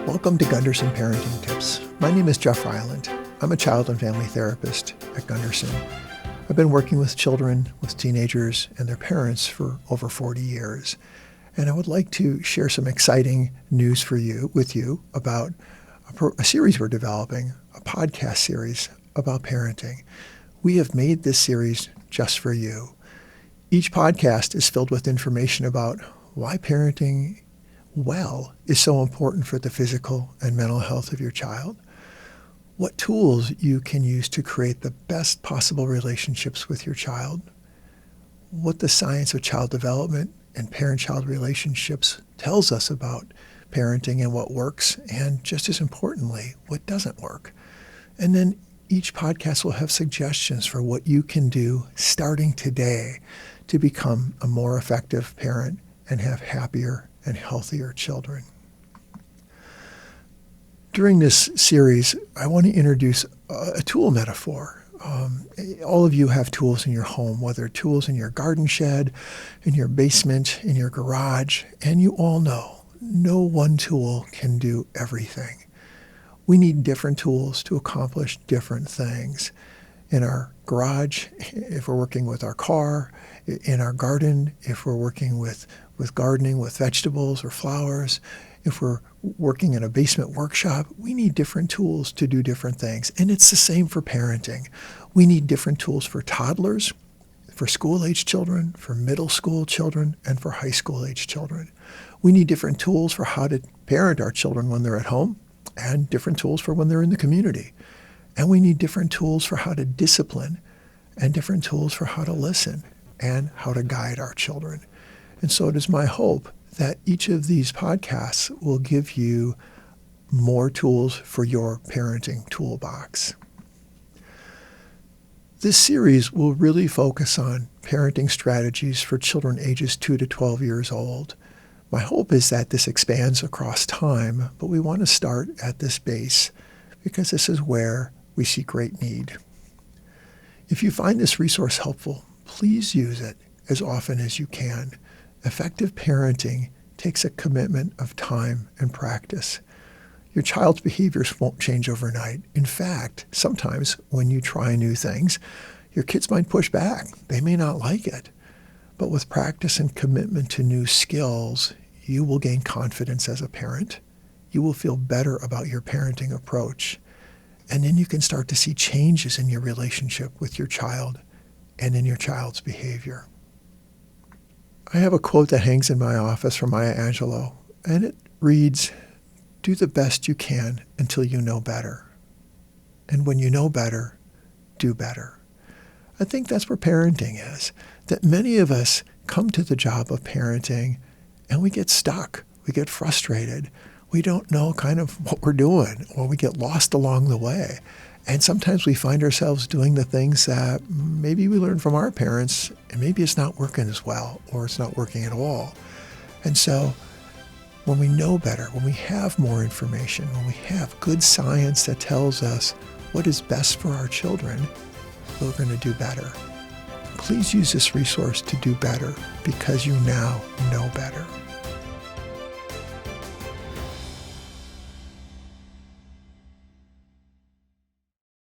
Welcome to Gundersen Parenting Tips. My name is Jeff Reiland. I'm a child and family therapist at Gundersen. I've been working with children, with teenagers, and their parents for over 40 years. And I would like to share some exciting news with you about a series we're developing, a podcast series about parenting. We have made this series just for you. Each podcast is filled with information about why parenting well is so important for the physical and mental health of your child, what tools you can use to create the best possible relationships with your child, what the science of child development and parent-child relationships tells us about parenting and what works, and just as importantly, what doesn't work. And then each podcast will have suggestions for what you can do starting today to become a more effective parent and have happier and healthier children. During this series, I want to introduce a tool metaphor. All of you have tools in your home, whether tools in your garden shed, in your basement, in your garage, and you all know no one tool can do everything. We need different tools to accomplish different things. In our garage, if we're working with our car, in our garden, if we're working with gardening with vegetables or flowers, if we're working in a basement workshop, we need different tools to do different things. And it's the same for parenting. We need different tools for toddlers, for school-age children, for middle school children, and for high school-age children. We need different tools for how to parent our children when they're at home, and different tools for when they're in the community. And we need different tools for how to discipline, and different tools for how to listen, and how to guide our children. And so it is my hope that each of these podcasts will give you more tools for your parenting toolbox. This series will really focus on parenting strategies for children ages 2 to 12 years old. My hope is that this expands across time, but we want to start at this base because this is where we see great need. If you find this resource helpful, please use it as often as you can. Effective parenting takes a commitment of time and practice. Your child's behaviors won't change overnight. In fact, sometimes when you try new things, your kids might push back. They may not like it. But with practice and commitment to new skills, you will gain confidence as a parent. You will feel better about your parenting approach. And then you can start to see changes in your relationship with your child and in your child's behavior. I have a quote that hangs in my office from Maya Angelou, and it reads, "Do the best you can until you know better. And when you know better, do better." I think that's where parenting is, that many of us come to the job of parenting and we get stuck, we get frustrated, we don't know kind of what we're doing, or we get lost along the way. And sometimes we find ourselves doing the things that maybe we learned from our parents, and maybe it's not working as well, or it's not working at all. And so when we know better, when we have more information, when we have good science that tells us what is best for our children, we're going to do better. Please use this resource to do better because you now know better.